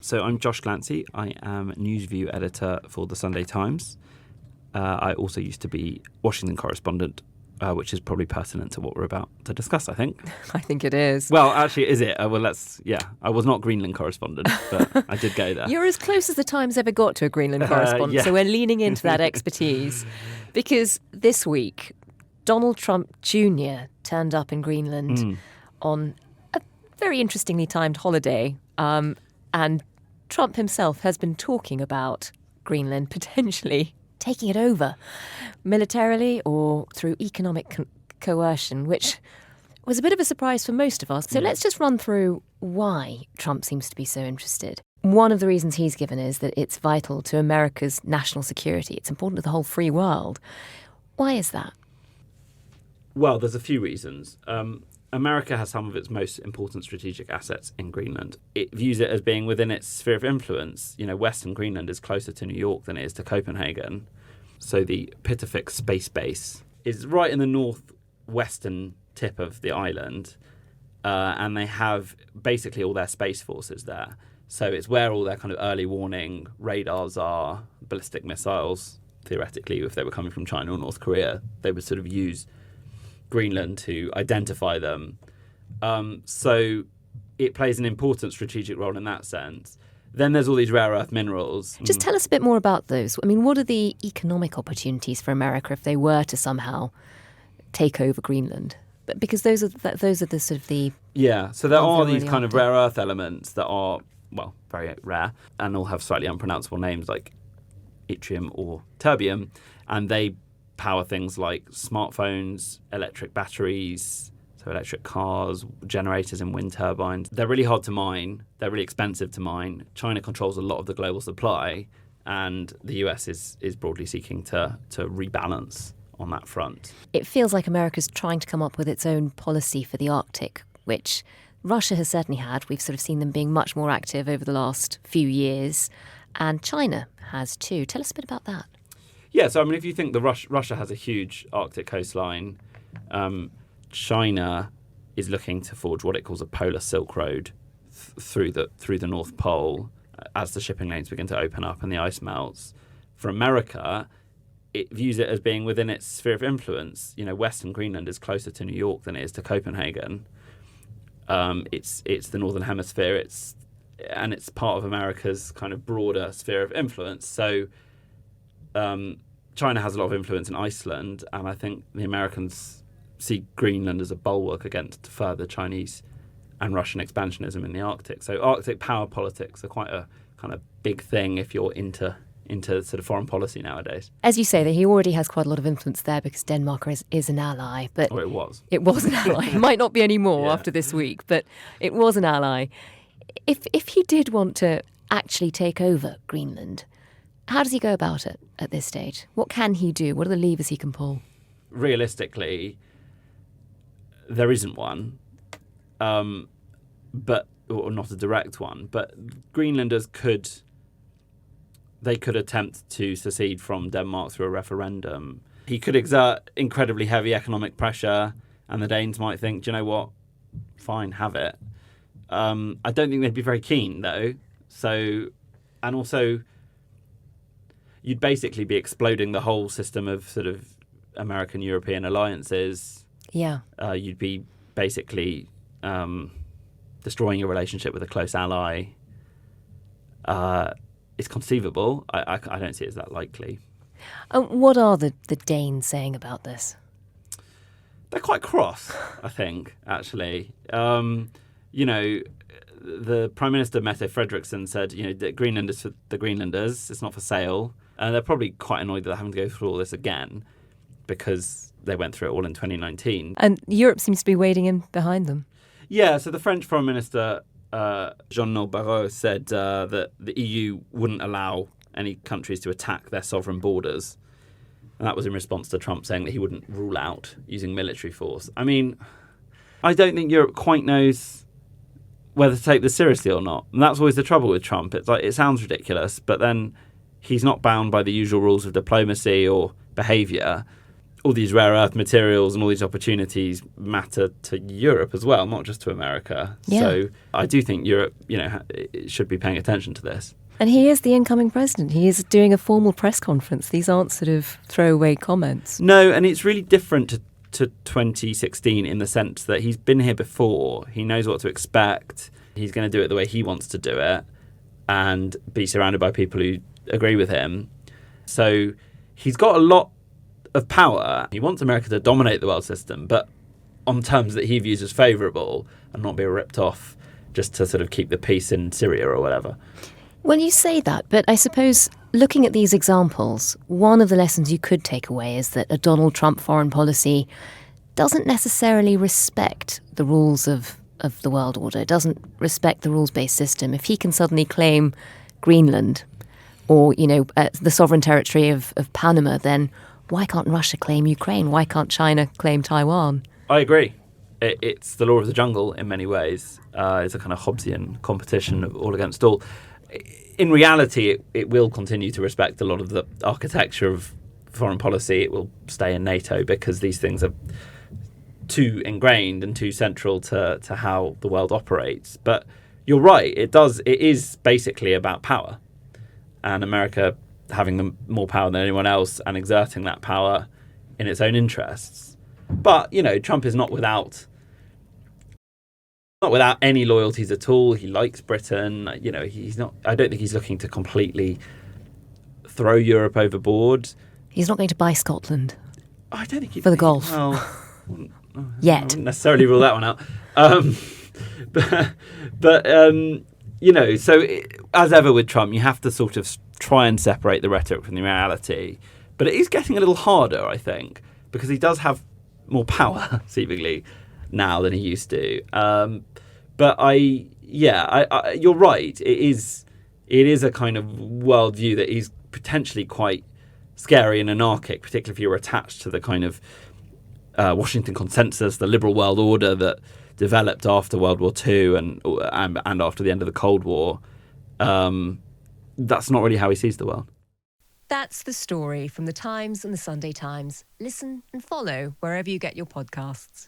So I'm Josh Glancy. I am news view editor for the Sunday Times. I also used to be Washington correspondent, which is probably pertinent to what we're about to discuss, I think. I think it is. Well, actually, is it? I was not Greenland correspondent, but I did go there. You're as close as the Times ever got to a Greenland correspondent, yeah. So we're leaning into that expertise. Because this week, Donald Trump Jr. turned up in Greenland on a very interestingly timed holiday. And Trump himself has been talking about Greenland potentially taking it over militarily or through economic coercion, which was a bit of a surprise for most of us. So let's just run through why Trump seems to be so interested. One of the reasons he's given is that it's vital to America's national security. It's important to the whole free world. Why is that? Well, there's a few reasons. America has some of its most important strategic assets in Greenland. It views it as being within its sphere of influence. You know, Western Greenland is closer to New York than it is to Copenhagen. So the Pitafik space base is right in the northwestern tip of the island. And they have basically all their space forces there. So it's where all their kind of early warning radars are, ballistic missiles. Theoretically, if they were coming from China or North Korea, they would sort of use Greenland to identify them. So it plays an important strategic role in that sense. Then there's all these rare earth minerals. Just tell us a bit more about those. I mean, what are the economic opportunities for America if they were to somehow take over Greenland? But because those are the sort of the... Yeah, so there are these kind of rare earth elements that are, well, very rare and all have slightly unpronounceable names like yttrium or terbium, and they power things like smartphones, electric batteries, so electric cars, generators and wind turbines. They're really hard to mine. They're really expensive to mine. China controls a lot of the global supply, and the US is broadly seeking to rebalance on that front. It feels like America's trying to come up with its own policy for the Arctic, which Russia has certainly had. We've sort of seen them being much more active over the last few years, and China has too. Tell us a bit about that. Yeah, so I mean, if you think Russia has a huge Arctic coastline, China is looking to forge what it calls a polar Silk Road through the North Pole as the shipping lanes begin to open up and the ice melts. For America, it views it as being within its sphere of influence. You know, Western Greenland is closer to New York than it is to Copenhagen. It's the Northern Hemisphere. It's part of America's kind of broader sphere of influence. So China has a lot of influence in Iceland, and I think the Americans see Greenland as a bulwark against further Chinese and Russian expansionism in the Arctic. So Arctic power politics are quite a kind of big thing if you're into sort of foreign policy nowadays. As you say, that he already has quite a lot of influence there because Denmark is an ally. But it was. It was an ally. It might not be anymore after this week, but it was an ally. If he did want to actually take over Greenland, how does he go about it at this stage? What can he do? What are the levers he can pull? Realistically, there isn't one, but or not a direct one. But Greenlanders could attempt to secede from Denmark through a referendum. He could exert incredibly heavy economic pressure, and the Danes might think, do you know what? Fine, have it. I don't think they'd be very keen, though. So, and also, you'd basically be exploding the whole system of sort of American-European alliances. Yeah. You'd be basically destroying your relationship with a close ally. It's conceivable. I don't see it as that likely. What are the Danes saying about this? They're quite cross, I think, actually. You know, the Prime Minister, Mette Frederiksen, said, you know, that Greenland is for the Greenlanders. It's not for sale. And they're probably quite annoyed that they're having to go through all this again because they went through it all in 2019. And Europe seems to be wading in behind them. Yeah, so the French Prime Minister, Jean-Noël Barrot, said that the EU wouldn't allow any countries to attack their sovereign borders. And that was in response to Trump saying that he wouldn't rule out using military force. I mean, I don't think Europe quite knows whether to take this seriously or not. And that's always the trouble with Trump. It's like, it sounds ridiculous, but then he's not bound by the usual rules of diplomacy or behaviour. all these rare earth materials and all these opportunities matter to Europe as well, not just to America. Yeah. So I do think Europe, should be paying attention to this. And he is the incoming president. He is doing a formal press conference. These aren't sort of throwaway comments. No, and it's really different to 2016 in the sense that he's been here before. He knows what to expect. He's going to do it the way he wants to do it and be surrounded by people who agree with him. So he's got a lot of power. He wants America to dominate the world system, but on terms that he views as favourable and not be ripped off just to sort of keep the peace in Syria or whatever. Well, you say that, but I suppose looking at these examples, one of the lessons you could take away is that a Donald Trump foreign policy doesn't necessarily respect the rules of the world order, doesn't respect the rules-based system. If he can suddenly claim Greenland or, the sovereign territory of Panama, then why can't Russia claim Ukraine? Why can't China claim Taiwan? I agree. It's the law of the jungle in many ways. It's a kind of Hobbesian competition of all against all. In reality, it will continue to respect a lot of the architecture of foreign policy. It will stay in NATO because these things are too ingrained and too central to how the world operates. But you're right, it is basically about power. And America having more power than anyone else and exerting that power in its own interests. But, Trump is not without any loyalties at all. He likes Britain. He's not. I don't think he's looking to completely throw Europe overboard. He's not going to buy Scotland. I don't think for the golf. Well, yet. I wouldn't necessarily rule that one out. So as ever with Trump, you have to sort of try and separate the rhetoric from the reality. But it is getting a little harder, I think, because he does have more power, seemingly, now than he used to. But you're right. It is a kind of worldview that is potentially quite scary and anarchic, particularly if you're attached to the kind of Washington consensus, the liberal world order that developed after World War II and after the end of the Cold War. That's not really how he sees the world. That's The Story from The Times and The Sunday Times. Listen and follow wherever you get your podcasts.